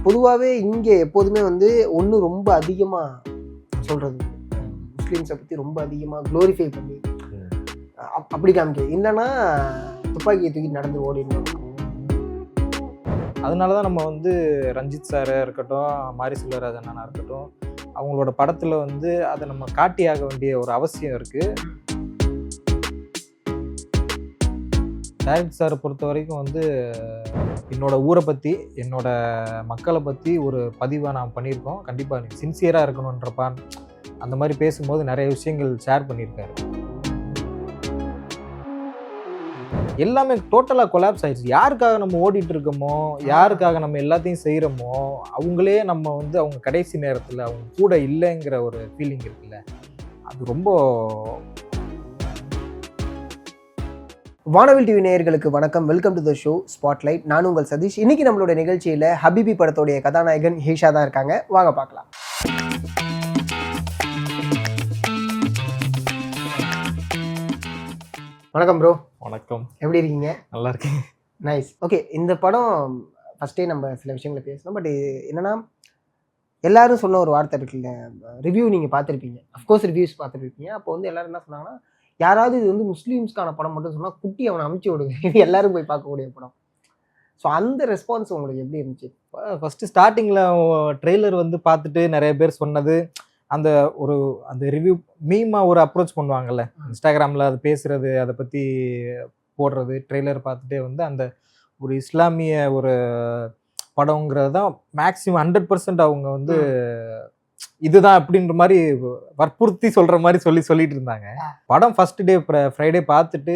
பொதுவாகவே இங்கே எப்போதுமே வந்து ஒன்று ரொம்ப அதிகமாக சொல்கிறது, முஸ்லீம்ஸை பற்றி ரொம்ப அதிகமாக க்ளோரிஃபை பண்ணி அப்படி காமிக்க, இல்லைன்னா துப்பாக்கியை தூக்கி நடந்து ஓடிடணும். அதனால தான் நம்ம வந்து ரஞ்சித் சாராக இருக்கட்டும், மாரி செல்வராஜ் அண்ணனா இருக்கட்டும், அவங்களோட படத்தில் வந்து அதை நம்ம காட்டியாக வேண்டிய ஒரு அவசியம் இருக்குது. டைரக்டர் சாரை பொறுத்த வரைக்கும் வந்து என்னோட ஊரை பற்றி, என்னோட மக்களை பற்றி ஒரு பதிவாக நான் பண்ணியிருக்கோம். கண்டிப்பாக எனக்கு சின்சியராக இருக்கணுன்றப்பா அந்த மாதிரி பேசும்போது நிறைய விஷயங்கள் ஷேர் பண்ணியிருக்காரு. எல்லாமே டோட்டலாக கொலாப்ஸ் ஆயிடுச்சு. யாருக்காக நம்ம ஓடிட்டு இருக்கோமோ, யாருக்காக நம்ம எல்லாத்தையும் செய்கிறோமோ, அவங்களே நம்ம வந்து அவங்க கடைசி நேரத்தில் அவங்க கூட இல்லைங்கிற ஒரு ஃபீலிங் இருக்குல்ல, அது ரொம்ப. வானவில் டிவி நேயர்களுக்கு வணக்கம். Welcome to the show spotlight. நான் உங்கள் சதீஷ். இன்னைக்கு நம்மளோட நிகழ்ச்சியில் ஹபிபி படத்தோடைய கதாநாயகன் ஹீஷா தான் இருக்காங்க. வாங்க பார்க்கலாம். வணக்கம் ப்ரோ. வணக்கம். எப்படி இருக்கீங்க? நல்லா இருக்கேன். நைஸ். ஓகே, இந்த படம் ஃபஸ்ட்டே நம்ம சில விஷயங்களை பேசணும். பட் என்னன்னா, எல்லாரும் சொன்ன ஒரு வார்த்தை இருக்குல்ல, ரிவ்யூ நீங்கள் பார்த்துருப்பீங்க, அஃப்கோர்ஸ் ரிவ்யூஸ் பார்த்துருப்பீங்க. அப்போ வந்து எல்லாரும் என்ன சொன்னாங்கன்னா, யாராவது இது வந்து முஸ்லீம்ஸ்க்கான படம் மட்டும் சொன்னால் குட்டி அவனை அமுச்சு விடுங்க, இது எல்லாரும் போய் பார்க்கக்கூடிய படம். ஸோ அந்த ரெஸ்பான்ஸ் உங்களுக்கு எப்படி இருந்துச்சு? ஃபஸ்ட்டு ஸ்டார்டிங்கில் ட்ரெய்லர் வந்து பார்த்துட்டு நிறைய பேர் சொன்னது, அந்த அந்த ரிவ்யூ மீமாக ஒரு அப்ரோச் பண்ணுவாங்கல்ல இன்ஸ்டாகிராமில், அது பேசுகிறது, அதை பற்றி போடுறது, ட்ரெய்லர் பார்த்துட்டே வந்து அந்த ஒரு இஸ்லாமிய ஒரு படங்கிறது தான் மேக்ஸிமம் 100% அவங்க வந்து இதுதான் அப்படின்ற மாதிரி வற்புறுத்தி சொல்கிற மாதிரி சொல்லிட்டு இருந்தாங்க. படம் ஃபர்ஸ்ட் டே ஃப்ரைடே பார்த்துட்டு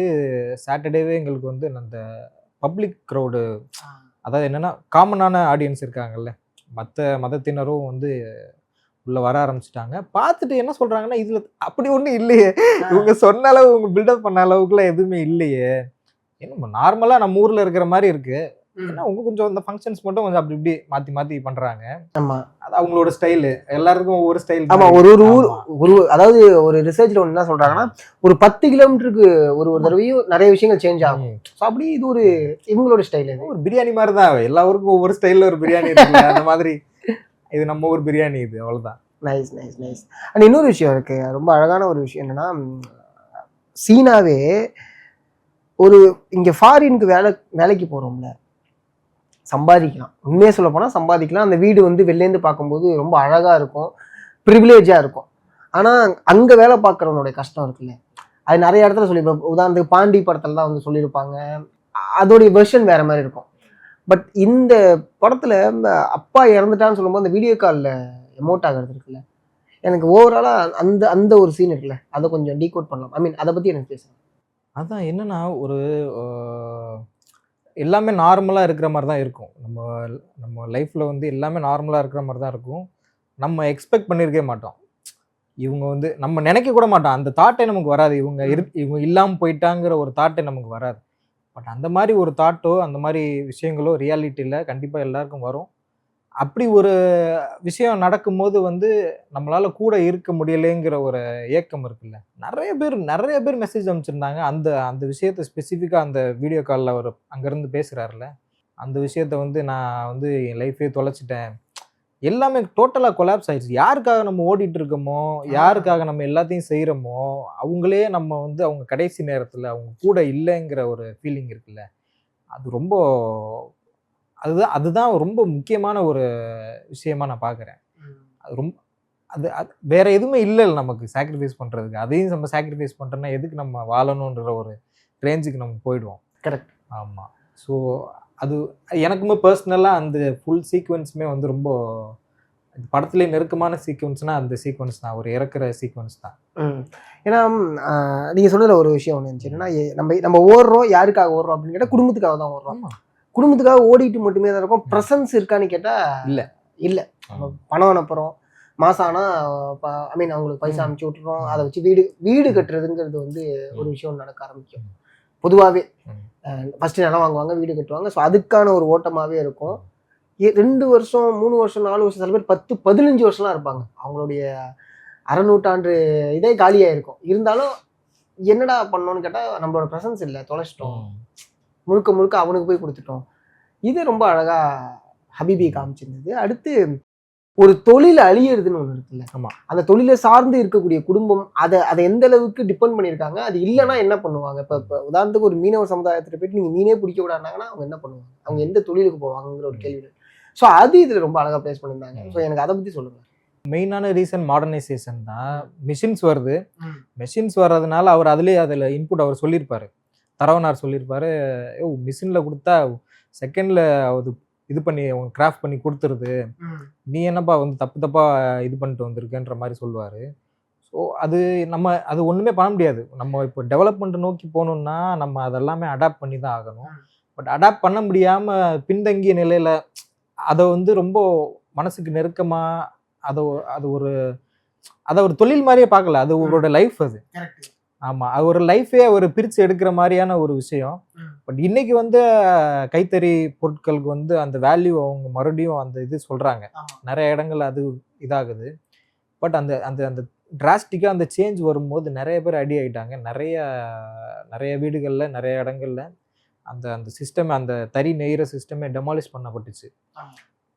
சாட்டர்டேவே எங்களுக்கு வந்து அந்த பப்ளிக் க்ரௌடு, அதாவது என்னென்னா காமனான ஆடியன்ஸ் இருக்காங்கல்ல, மற்ற மதத்தினரும் வந்து உள்ளே வர ஆரம்பிச்சிட்டாங்க. பார்த்துட்டு என்ன சொல்கிறாங்கன்னா, இதில் அப்படி ஒன்றும் இல்லையே, இவங்க சொன்ன அளவு, இவங்க பில்டப் பண்ண அளவுக்குலாம் எதுவுமே இல்லையே, என்ன நார்மலாக நம்ம ஊரில் இருக்கிற மாதிரி இருக்குது, ஏன்னா அவங்க கொஞ்சம் இந்த ஃபங்க்ஷன்ஸ் மட்டும் கொஞ்சம் அப்படி இப்படி மாற்றி பண்ணுறாங்க. ஆமாம், அது அவங்களோட ஸ்டைலு, எல்லாருக்கும் ஒவ்வொரு ஸ்டைல். ஆமாம், ஒரு அதாவது ஒரு ரிசர்ச்சில் ஒன்று என்ன சொல்கிறாங்கன்னா, ஒரு 10 கிலோமீட்டருக்கு ஒரு தடவையும் நிறைய விஷயங்கள் சேஞ்ச் ஆகும். ஸோ அப்படி இது ஒரு இவங்களோட ஸ்டைல். இது ஒரு பிரியாணி மாதிரி தான், எல்லா ஊருக்கும் ஒவ்வொரு ஸ்டைலில் ஒரு பிரியாணி இருக்கு, அந்த மாதிரி இது நம்ம ஊர் பிரியாணி, இது அவ்வளோதான். Nice nice nice. அண்ட் இன்னொரு விஷயம் இருக்குது, ரொம்ப அழகான ஒரு விஷயம் என்னென்னா, சீனாவே ஒரு இங்கே ஃபாரினுக்கு வேலைக்கு போகிறோம்ல, சம்பாதிக்கலாம், உண்மையாக சொல்ல போனால் சம்பாதிக்கலாம். அந்த வீடு வந்து வெளிலேருந்து பார்க்கும்போது ரொம்ப அழகாக இருக்கும், ப்ரிவிலேஜாக இருக்கும். ஆனால் அங்கே வேலை பார்க்குறவனுடைய கஷ்டம் இருக்குல்ல, அது நிறைய இடத்துல சொல்லியிருப்பாங்க. உதாரணத்துக்கு பாண்டி படத்தில் தான் வந்து சொல்லியிருப்பாங்க, அதோடைய வெர்ஷன் வேறு மாதிரி இருக்கும். பட் இந்த படத்தில் அப்பா இறந்துட்டான்னு சொல்லும்போது அந்த வீடியோ காலில் எமோட் ஆகிறது இருக்குல்ல, எனக்கு ஓவராலாக அந்த ஒரு சீன் இருக்குல்ல, அதை கொஞ்சம் டீகோட் பண்ணலாம். ஐ மீன் அதை பற்றி எனக்கு பேசுகிறேன். அதான் என்னென்னா, ஒரு எல்லாமே நார்மலாக இருக்கிற மாதிரி தான் இருக்கும். நம்ம லைஃப்பில் வந்து எல்லாமே நார்மலாக இருக்கிற மாதிரி தான் இருக்கும். நம்ம எக்ஸ்பெக்ட் பண்ணியிருக்கவே மாட்டோம், இவங்க வந்து நம்ம நினைக்க கூட மாட்டோம், அந்த தாட்டே நமக்கு வராது, இவங்க இல்லாமல் போயிட்டாங்கிற ஒரு தாட்டே நமக்கு வராது. பட் அந்த மாதிரி ஒரு தாட்டோ அந்த மாதிரி விஷயங்களோ ரியாலிட்டியில் கண்டிப்பாக எல்லாருக்கும் வரும். அப்படி ஒரு விஷயம் நடக்கும்போது வந்து நம்மளால் கூட இருக்க முடியலைங்கிற ஒரு ஏக்கம் இருக்குல்ல. நிறைய பேர் மெசேஜ் அனுப்பிச்சிருந்தாங்க. அந்த விஷயத்தை ஸ்பெசிஃபிக்காக அந்த வீடியோ காலில் அவர் அங்கேருந்து பேசுகிறாருல, அந்த விஷயத்த வந்து நான் வந்து என் லைஃபே தொலைச்சிட்டேன், எல்லாமே டோட்டலாக கொலாப்ஸ் ஆயிடுச்சு. யாருக்காக நம்ம ஓடிட்டு இருக்கோமோ, யாருக்காக நம்ம எல்லாத்தையும் செய்கிறோமோ, அவங்களே நம்ம வந்து அவங்க கடைசி நேரத்தில் அவங்க கூட இல்லைங்கிற ஒரு ஃபீலிங் இருக்குல்ல, அது ரொம்ப, அதுதான் ரொம்ப முக்கியமான ஒரு விஷயமா நான் பார்க்குறேன். அது ரொம்ப அது வேற எதுவுமே இல்லை நமக்கு சாக்ரிஃபைஸ் பண்ணுறதுக்கு. அதையும் நம்ம சாக்ரிஃபைஸ் பண்ணுறோன்னா எதுக்கு நம்ம வாழணுன்ற ஒரு ரேஞ்சுக்கு நம்ம போயிடுவோம். கரெக்ட். ஆமாம். ஸோ அது எனக்குமே பர்சனலாக அந்த ஃபுல் சீக்வன்ஸுமே வந்து ரொம்ப படத்துலேயே நெருக்கமான சீக்வன்ஸ்னால் அந்த சீக்வன்ஸ் தான், ஒரு இறக்குற சீக்வன்ஸ் தான். ஏன்னா நீங்கள் சொன்னதில் ஒரு விஷயம் ஒன்று இருந்துச்சு, என்னன்னா நம்ம ஓடுறோம், யாருக்காக ஓடுறோம் அப்படின்னு கேட்டால் குடும்பத்துக்காக தான் ஓடுறோம். குடும்பத்துக்காக ஓடிட்டு மட்டுமே தான் இருக்கும். ப்ரெசன்ஸ் இருக்கான்னு கேட்டால் இல்லை. பணம் அனுப்புகிறோம், மாதம் ஆனால் ஐ மீன் அவங்களுக்கு பைசா அனுப்பிச்சி விட்டுறோம், அதை வச்சு வீடு கட்டுறதுங்கிறது வந்து ஒரு விஷயம் நடக்க ஆரம்பிக்கும். பொதுவாகவே ஃபஸ்ட்டு நிலம் வாங்குவாங்க, வீடு கட்டுவாங்க. ஸோ அதுக்கான ஒரு ஓட்டமாகவே இருக்கும். 2 வருஷம் 3 வருஷம் 4 வருஷம், சில பேர் 10-15 வருஷம்லாம் இருப்பாங்க. அவங்களுடைய அரைநூற்றாண்டு இதே காலியாக இருக்கும். இருந்தாலும் என்னடா பண்ணோன்னு கேட்டால் நம்மளோட ப்ரெசன்ஸ் இல்லை, தொலைச்சிட்டோம், முழுக்க அவனுக்கு போய் கொடுத்துட்டோம். இது ரொம்ப அழகாக ஹபிபி காமிச்சிருந்தது. அடுத்து ஒரு தொழில் அழியிறதுன்னு ஒண்ணு இருக்குல்ல, ஆமா. அந்த தொழிலை சார்ந்து இருக்கக்கூடிய குடும்பம் அதை எந்த அளவுக்கு டிபெண்ட் பண்ணியிருக்காங்க, அது இல்லைன்னா என்ன பண்ணுவாங்க? இப்ப உதாரணத்துக்கு ஒரு மீனவர் சமுதாயத்துல போயிட்டு நீங்க மீனே பிடிக்க விடாங்கன்னா அவங்க என்ன பண்ணுவாங்க? அவங்க எந்த தொழிலுக்கு போவாங்கங்கிற ஒரு கேள்வி. ஸோ அது இதுல ரொம்ப அழகா பிளேஸ் பண்ணியிருந்தாங்க. ஸோ எனக்கு அதை பத்தி சொல்லுங்க. மெயினான ரீசன் மாடர்னைசேஷன் தான். மிஷின்ஸ் வருது. மிஷின்ஸ் வர்றதுனால அவர் அதில் இன்புட் அவர் சொல்லியிருப்பாரு. தரவனார் சொல்லியிருப்பாரு, மிஷினில் கொடுத்தா செகண்டில் அது இது பண்ணி கிராஃப்ட் பண்ணி கொடுத்துருது, நீ என்னப்பா வந்து தப்பாக இது பண்ணிட்டு வந்திருக்கேன்ற மாதிரி சொல்லுவார். ஸோ அது ஒன்றுமே பண்ண முடியாது. நம்ம இப்போ டெவலப்மெண்ட் நோக்கி போகணுன்னா நம்ம அதெல்லாமே அடாப்ட் பண்ணி தான் ஆகணும். பட் அடாப்ட் பண்ண முடியாமல் பின்தங்கிய நிலையில் அதை வந்து ரொம்ப மனசுக்கு நெருக்கமாக அதை ஒரு தொழில் மாதிரியே பார்க்கல. அது அவரோட லைஃப். அது ஆமாம், அது ஒரு லைஃபே அவர் பிரித்து எடுக்கிற மாதிரியான ஒரு விஷயம். பட் இன்னைக்கு வந்து கைத்தறி பொருட்களுக்கு வந்து அந்த வேல்யூ அவங்க மறுபடியும் அந்த இது சொல்கிறாங்க. நிறைய இடங்கள் அது இதாகுது. பட் அந்த அந்த அந்த டிராஸ்டிக்காக அந்த சேஞ்ச் வரும்போது நிறைய பேர் அடி ஆகிட்டாங்க. நிறைய வீடுகளில் நிறைய இடங்கள்ல அந்த அந்த சிஸ்டம், அந்த தறி நெய்கிற சிஸ்டமே டெமாலிஷ் பண்ணப்பட்டுச்சு.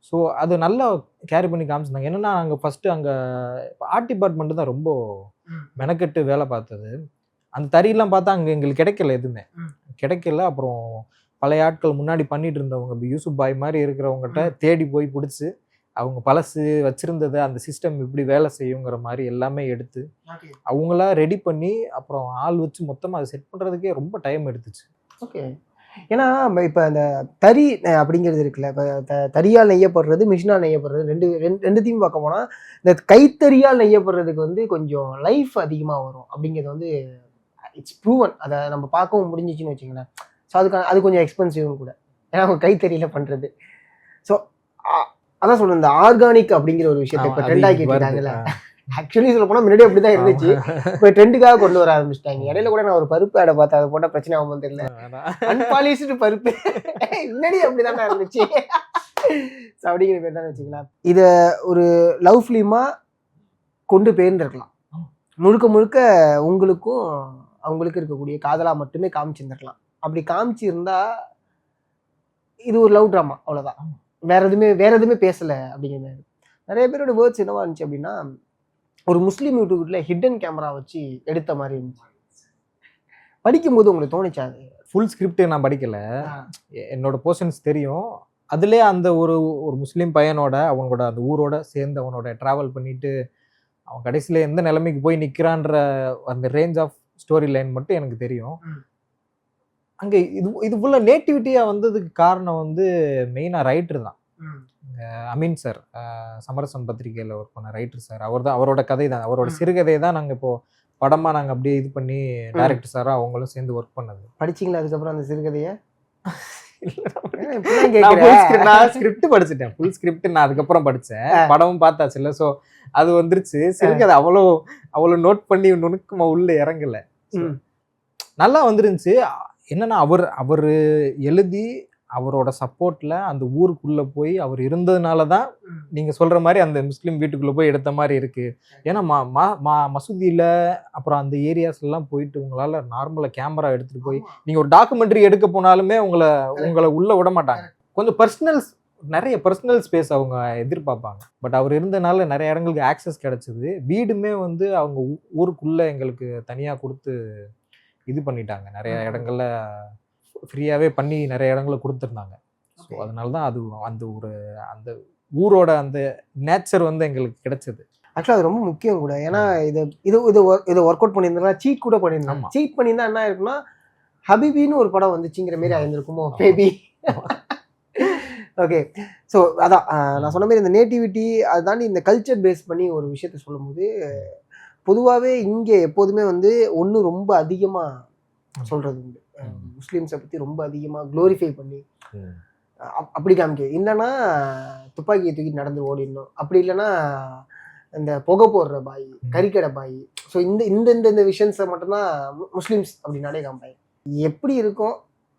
ஸோ அது நல்லா கேரி பண்ணி காமிச்சிருந்தாங்க. என்னன்னா அங்கே ஃபர்ஸ்ட் அங்கே ஆர்ட் டிபார்ட்மெண்ட் தான் ரொம்ப மெனக்கெட்டு வேலை பார்த்தது. அந்த தறியெல்லாம் பார்த்தா அங்கே எங்களுக்கு கிடைக்கல, எதுவுமே கிடைக்கல. அப்புறம் பழைய ஆட்கள் முன்னாடி பண்ணிட்டு இருந்தவங்க யூசுப் பாய் மாதிரி இருக்கிறவங்ககிட்ட தேடி போய் பிடிச்சி அவங்க பழசு வச்சிருந்ததை அந்த சிஸ்டம் இப்படி வேலை செய்யுங்கிற மாதிரி எல்லாமே எடுத்து அவங்களா ரெடி பண்ணி அப்புறம் ஆள் வச்சு மொத்தமாக அதை செட் பண்ணுறதுக்கே ரொம்ப டைம் எடுத்துச்சு. ஓகே. ஏன்னா இப்போ அந்த தறி அப்படிங்கிறது இருக்குல்ல, இப்போ தறியால் நெய்யப்படுறது, மிஷினால் நெய்யப்படுறது, ரெண்டுத்தையும் பார்க்க போனால் இந்த கைத்தறியால் நெய்யப்படுறதுக்கு வந்து கொஞ்சம் லைஃப் அதிகமாக வரும் அப்படிங்கிறது வந்து இட்ஸ் ப்ரூவன். அதை நம்ம பார்க்கவும் முடிஞ்சிச்சுன்னு வச்சுங்களேன். ஸோ அது கொஞ்சம் எக்ஸ்பென்சிவும் கூட, ஏன்னா அவங்க கைத்தறியில் பண்ணுறது. ஸோ அதான் சொல்கிறேன், இந்த ஆர்கானிக் அப்படிங்கிற ஒரு விஷயத்தை இப்போ ட்ரெண்டாக கேட்டாங்கல்ல. ஆக்சுவலி சொல்ல போனால் முன்னாடி அப்படி தான் இருந்துச்சு. இப்போ ட்ரெண்டுக்காக கொண்டு வர ஆரம்பிச்சிட்டாங்க. இடையில கூட நான் ஒரு பருப்பு ஆடை பார்த்தேன், அதை போட்டால் பிரச்சனை ஆகும் தெரியல. அன்பாலிஷ்டு பருப்பு முன்னாடி அப்படிதான் இருந்துச்சு. அப்படிங்கிற பேர் தான் வச்சுக்கலாம். இதை ஒரு லவ் ஃபிலிமா கொண்டு போயிருந்துருக்கலாம். முழுக்க முழுக்க உங்களுக்கும் அவங்களுக்கு இருக்கக்கூடிய காதலா மட்டுமே காமிச்சிருந்துருக்கலாம். அப்படி காமிச்சிருந்தா இது ஒரு லவ் ட்ராமா, அவ்வளோதான். வேற எதுவுமே பேசலை அப்படிங்கிற மாதிரி. நிறைய பேரோட வேர்ட்ஸ் என்னவா இருந்துச்சு அப்படின்னா, ஒரு முஸ்லீம் யூடியூப்ல ஹிடன் கேமரா வச்சு எடுத்த மாதிரி இருந்துச்சு. படிக்கும்போது உங்களுக்கு தோணுச்சா? அது ஃபுல் ஸ்கிரிப்ட் நான் படிக்கல, என்னோட போர்ஷன்ஸ் தெரியும். அதுலேயே அந்த ஒரு முஸ்லீம் பையனோட அவங்களோட அந்த ஊரோட சேர்ந்து அவனோட ட்ராவல் பண்ணிட்டு அவன் கடைசியில் எந்த நிலைமைக்கு போய் நிற்கிறான்ற அந்த ரேஞ்ச் ஆஃப் ஸ்டோரி லைன் மட்டும் எனக்கு தெரியும். அங்கே இது ஃபுல்ல நேட்டிவிட்டியாக வந்ததுக்கு காரணம் வந்து மெயினாக ரைட்டர் தான். அமீன் சார், சமரசம் பத்திரிகையில் ஒர்க் பண்ண ரைட்டர் சார், அவரோட கதை தான், அவரோட சிறுகதையை தான் நாங்கள் இப்போ படமாக நாங்கள் அப்படியே இது பண்ணி டைரக்டர் சாராக அவங்களும் சேர்ந்து ஒர்க் பண்ணது. படிச்சிங்களா அதுக்கப்புறம் அந்த சிறுகதையை? நான் ஸ்கிரிப்ட் படிச்சுட்டேன், ஃபுல் ஸ்கிரிப்ட் நான் அதுக்கப்புறம் படித்தேன். படமும் பார்த்தாச்சு இல்லை. ஸோ அது வந்துருச்சு. சிறுகதை அவ்வளோ நோட் பண்ணி நுணுக்கமா உள்ள இறங்கல, நல்லா வந்துருந்துச்சு. என்னன்னா அவர் எழுதி அவரோட சப்போர்ட்ல அந்த ஊருக்குள்ள போய் அவர் இருந்ததுனால தான் நீங்க சொல்ற மாதிரி அந்த முஸ்லீம் வீட்டுக்குள்ள போய் எடுத்த மாதிரி இருக்கு. ஏன்னா மசூதியில அப்புறம் அந்த ஏரியாஸ் எல்லாம் போயிட்டு உங்களால நார்மலா கேமரா எடுத்துட்டு போய் நீங்க ஒரு டாக்குமெண்ட்ரி எடுக்க போனாலுமே உங்களை உள்ள விட மாட்டாங்க. கொஞ்சம் நிறைய பர்சனல் ஸ்பேஸ் அவங்க எதிர்பார்ப்பாங்க. பட் அவர் இருந்தனால நிறைய இடங்களுக்கு ஆக்சஸ் கிடைச்சது. வீடுமே வந்து அவங்க ஊருக்குள்ள எங்களுக்கு தனியா கொடுத்து இது பண்ணிட்டாங்க. நிறைய இடங்கள்ல ஃப்ரீயாகவே பண்ணி நிறைய இடங்களை கொடுத்துருந்தாங்க. ஸோ அதனால தான் அந்த ஊரோட அந்த நேச்சர் வந்து எங்களுக்கு கிடைச்சது. ஆக்சுவலாக அது ரொம்ப முக்கியம் கூட. ஏன்னா இதை ஒர்க் அவுட் பண்ணியிருந்தா சீட் கூட பண்ணியிருந்தாங்க. சீட் பண்ணியிருந்தா என்ன இருக்குன்னா, ஹபிபின்னு ஒரு படம் வந்துச்சுங்கிற மாரி ஆயிருந்திருக்குமோ பேபி. ஓகே. ஸோ அதான் நான் சொன்ன மாதிரி இந்த நேட்டிவிட்டி அதை தாண்டி இந்த கல்ச்சர் பேஸ் பண்ணி ஒரு விஷயத்த சொல்லும்போது, பொதுவாகவே இங்கே எப்போதுமே வந்து ஒன்று ரொம்ப அதிகமாக சொல்கிறது உண்டு. முஸ்லீம்ஸை பற்றி ரொம்ப அதிகமாக க்ளோரிஃபை பண்ணி அப்படி காமிக்க, இல்லைன்னா துப்பாக்கியை தூக்கி நடந்து ஓடிடணும், அப்படி இல்லைன்னா இந்த புகை போடுற பாய், கறிக்கடை பாய். ஸோ இந்த விஷயன்ஸை மட்டும்தான் முஸ்லீம்ஸ் அப்படின்னாலே காமிப்பாங்க. எப்படி இருக்கும்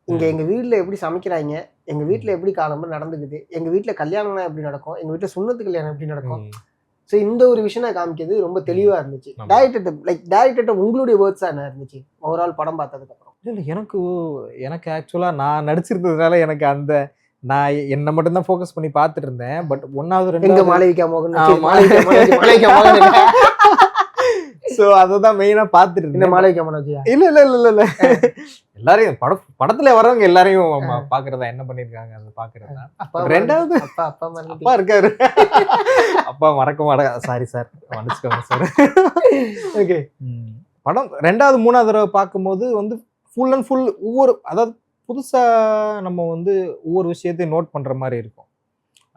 இங்கே, எங்கள் வீட்டில் எப்படி சமைக்கிறாங்க, எங்கள் வீட்டில் எப்படி காலம்பரம் நடந்துக்குது, எங்கள் வீட்டில் கல்யாணம்னா எப்படி நடக்கும், எங்கள் வீட்டில் சுண்ணத்து கல்யாணம் எப்படி நடக்கும். ஸோ இந்த ஒரு விஷயம் நான் காமிக்கிறது ரொம்ப தெளிவாக இருந்துச்சு. டைரக்டர்கிட்ட உங்களுடைய வேர்ட்ஸாக என்ன இருந்துச்சு ஓவரால் படம் பார்த்ததுக்கப்புறம்? இல்லை எனக்கு ஆக்சுவலாக நான் நடிச்சிருந்ததுனால எனக்கு அந்த நான் என்ன மட்டும் தான் ஃபோக்கஸ் பண்ணி பார்த்துட்டு இருந்தேன். பட் 1வது எங்க 2வது மாளவிகா மோகன் ஆமா. மாளவிகா மோகன் இல்ல. சோ அததான் மெயினா பார்த்துட்டு இந்த இருந்தேன். மாளவிகா மனோஜியா இல்ல எல்லாரையும் படத்துல வர்றவங்க எல்லாரையும் பாக்குறதா என்ன பண்ணிருக்காங்க அதை பாக்குறதா. அப்பா 2வது அப்பா மறந்துட்டீங்க. அப்பா இருக்காரு. அப்பா மறக்க மாட்டேன். சாரி சார், மன்னிச்சுக்கோங்க சார். ஓகே படம் 2வது 3வது தடவை பார்க்கும்போது வந்து ஃபுல் அண்ட் ஃபுல் அதாவது புதுசா நம்ம வந்து ஒவ்வொரு விஷயத்தையும் நோட் பண்ற மாதிரி இருக்கும்.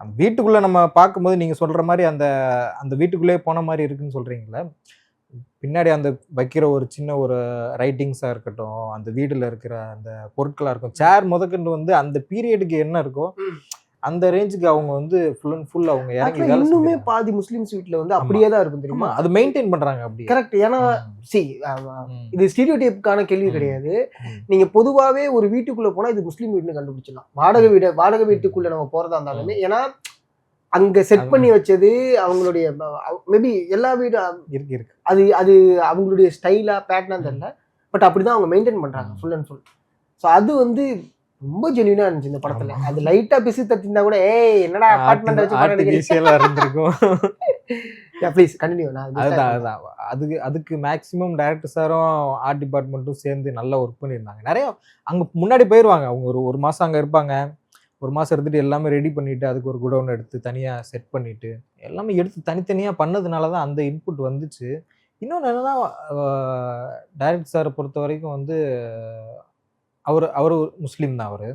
நம்ம வீட்டுக்குள்ள நம்ம பார்க்கும்போது நீங்க சொல்ற மாதிரி அந்த வீட்டுக்குள்ளே போன மாதிரி இருக்குன்னு சொல்றீங்களா, பின்னாடி அந்த வைக்கிற ஒரு சின்ன ஒரு ரைட்டிங்ஸா இருக்கட்டும், அந்த வீடுல இருக்கிற அந்த பொருட்களா இருக்கும், சேர் முதற்கொண்டு வந்து அந்த பீரியடுக்கு என்ன இருக்கோ அந்த ரேஞ்சுக்கு அவங்க வந்து ஃபுல் அண்ட் ஃபுல் அவங்க இறங்கி வேலை இன்னுமே செஞ்சிருக்காங்க. பாதி முஸ்லிம்ஸ் வீட்ல வந்து அப்படியே தான் இருக்கும் ஆமா, தெரியுமா? அது மெயின்டைன் பண்றாங்க அப்படி. கரெக்ட். ஏன்னா சி இது ஸ்டீரியோடைப்கான கேள்வி கிடையாது. நீங்க பொதுவாவே ஒரு வீட்டுக்குள்ள போனா இது முஸ்லீம் வீடுன்னு கண்டுபிடிச்சிடலாம். வாடகை வீட்டுக்குள்ள நம்ம போறதா இருந்தாலுமே, ஏன்னா அங்க செட் பண்ணி வச்சது அவங்களுடைய மேபி எல்லா வீடு இருக்கு அது அது அவங்களுடைய ஸ்டைலா பேட்டர்னா தெரியல, பட் அப்படிதான் அவங்க மெயின்டைன் பண்றாங்க ஃபுல் அண்ட் ஃபுல். ஸோ அது வந்து ரொம்ப ஜென்யூனா இருந்துச்சு இந்த படத்துல. அது லைட்டா பிசு தட்டினா கூட ஏய் என்னடா அபார்ட்மெண்ட் வச்சு படம் எடுக்கிறீங்க ஆர்டிஃபிஷியலா இருந்திருக்கும். Please continue. நான் அதுதான் அதுக்கு மேக்ஸிமம் டைரக்டர் சாரும் ஆர்ட் டிபார்ட்மெண்ட்டும் சேர்ந்து நல்லா ஒர்க் பண்ணியிருந்தாங்க. நிறைய அங்க முன்னாடி போயிருவாங்க அவங்க, ஒரு மாசம் அங்க இருப்பாங்க. ஒரு மாசம் இருந்துட்டு எல்லாமே ரெடி பண்ணிட்டு அதுக்கு ஒரு குடவுன் எடுத்து தனியா செட் பண்ணிட்டு எல்லாமே எடுத்து தனித்தனியா பண்ணதுனால தான் அந்த இன்புட் வந்துச்சு. இன்னொன்று என்னன்னா, டைரக்டர் சாரை பொறுத்த வரைக்கும் வந்து அவர் முஸ்லீம் தான் அவர்.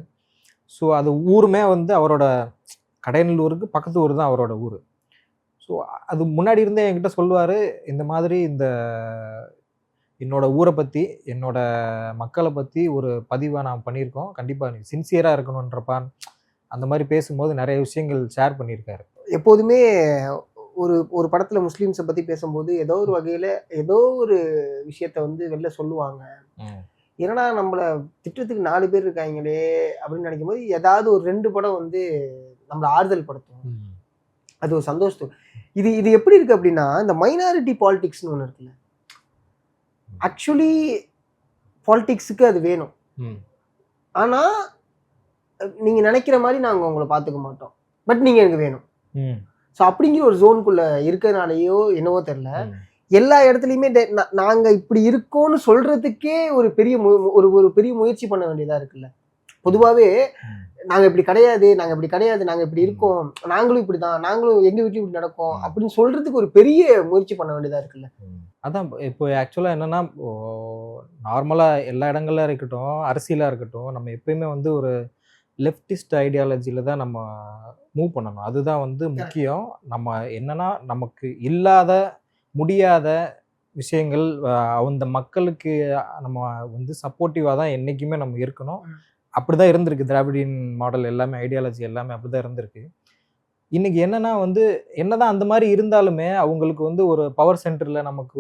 ஸோ அது ஊருமே வந்து அவரோட கடையநல்லூருக்கு பக்கத்து ஊர் தான் அவரோட ஊர். ஸோ அது முன்னாடி இருந்தே என்கிட்ட சொல்லுவார், இந்த மாதிரி என்னோட ஊரை பற்றி என்னோட மக்களை பற்றி ஒரு பதிவாக நான் பண்ணியிருக்கோம், கண்டிப்பாக நீ சின்சியராக இருக்கணுன்றப்பா அந்த மாதிரி பேசும்போது நிறைய விஷயங்கள் ஷேர் பண்ணியிருக்காரு. எப்போதுமே ஒரு படத்துல முஸ்லீம்ஸை பத்தி பேசும்போது ஏதோ ஒரு வகையில ஏதோ ஒரு விஷயத்த வந்து வெளில சொல்லுவாங்க. ஏன்னா நம்மள திட்டத்துக்கு 4 பேர் இருக்காங்களே அப்படின்னு நினைக்கும் போது ஏதாவது ஒரு 2 படம் வந்து நம்மளை ஆறுதல் படுத்தும். அது ஒரு சந்தோஷம். இது எப்படி இருக்கு அப்படின்னா, இந்த மைனாரிட்டி பாலிடிக்ஸ்னு ஒன்று இருக்குல்ல, ஆக்சுவலி பாலிடிக்ஸுக்கு அது வேணும். ஆனா நீங்க நினைக்கிற மாதிரி நாங்க உங்களை பார்த்துக்க மாட்டோம், பட் நீங்க எனக்கு வேணும். ஸோ அப்படிங்கிற ஒரு ஜோனுக்குள்ள இருக்கிறதுனாலயோ என்னவோ தெரியல, எல்லா இடத்துலையுமே நாங்க இப்படி இருக்கோம்னு சொல்றதுக்கே ஒரு பெரிய முயற்சி பண்ண வேண்டியதா இருக்குல்ல. பொதுவாகவே நாங்க இப்படி கிடையாது, நாங்க இப்படி இருக்கோம், நாங்களும் இப்படிதான், நாங்களும் எங்க வீட்லயும் இப்படி நடக்கும் அப்படின்னு சொல்றதுக்கு ஒரு பெரிய முயற்சி பண்ண வேண்டியதா இருக்குல்ல. அதான் இப்போ ஆக்சுவலா என்னன்னா, நார்மலா எல்லா இடங்கள்ல இருக்கட்டும், அரசியலா இருக்கட்டும், நம்ம எப்பயுமே வந்து ஒரு லெஃப்டிஸ்ட் ஐடியாலஜியில தான் நம்ம மூவ் பண்ணணும். அதுதான் வந்து முக்கியம். நம்ம என்னன்னா, நமக்கு இல்லாத முடியாத விஷயங்கள் அந்த மக்களுக்கு நம்ம வந்து சப்போர்ட்டிவாக தான் என்றைக்குமே நம்ம இருக்கணும். அப்படி தான் இருந்திருக்கு. திராவிடியன் மாடல் எல்லாமே, ஐடியாலஜி எல்லாமே அப்படி தான் இருந்திருக்கு. இன்னைக்கு என்னன்னா வந்து, என்னதான் அந்த மாதிரி இருந்தாலுமே அவங்களுக்கு வந்து ஒரு பவர் சென்டரில் நமக்கு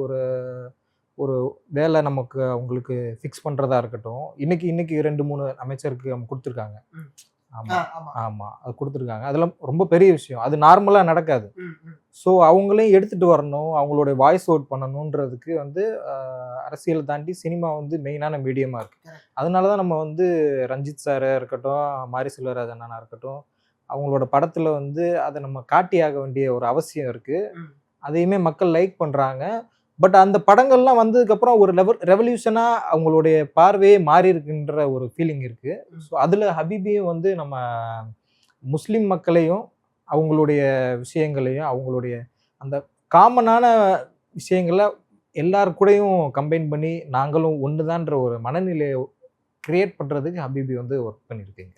ஒரு வேலை நமக்கு அவங்களுக்கு ஃபிக்ஸ் பண்ணுறதா இருக்கட்டும். இன்னைக்கு 2-3 அமைச்சருக்கு அவங்க கொடுத்துருக்காங்க. ஆமாம் அது கொடுத்துருக்காங்க. அதெல்லாம் ரொம்ப பெரிய விஷயம். அது நார்மலாக நடக்காது. ஸோ அவங்களையும் எடுத்துகிட்டு வரணும், அவங்களுடைய வாய்ஸ் அவுட் பண்ணணுன்றதுக்கு வந்து அரசியலை தாண்டி சினிமா வந்து மெயினான மீடியமாக இருக்குது. அதனால தான் நம்ம வந்து ரஞ்சித் சாராக இருக்கட்டும், மாரி செல்வராஜ் அண்ணனா இருக்கட்டும், அவங்களோட படத்தில் வந்து அதை நம்ம காட்டியாக வேண்டிய ஒரு அவசியம் இருக்குது. அதையுமே மக்கள் லைக் பண்ணுறாங்க. பட் அந்த படங்கள்லாம் வந்ததுக்கப்புறம் ஒரு ரெவல்யூஷனாக அவங்களுடைய பார்வையே மாறி இருக்குன்ற ஒரு ஃபீலிங் இருக்குது. ஸோ அதில் ஹபீபியும் வந்து நம்ம முஸ்லீம் மக்களையும் அவங்களுடைய விஷயங்களையும் அவங்களுடைய அந்த காமனான விஷயங்களை எல்லாரு கூடயும் கம்பைன் பண்ணி நாங்களும் ஒன்று தான்ற ஒரு மனநிலையை கிரியேட் பண்ணுறதுக்கு ஹபீபி வந்து ஒர்க் பண்ணியிருக்கீங்க.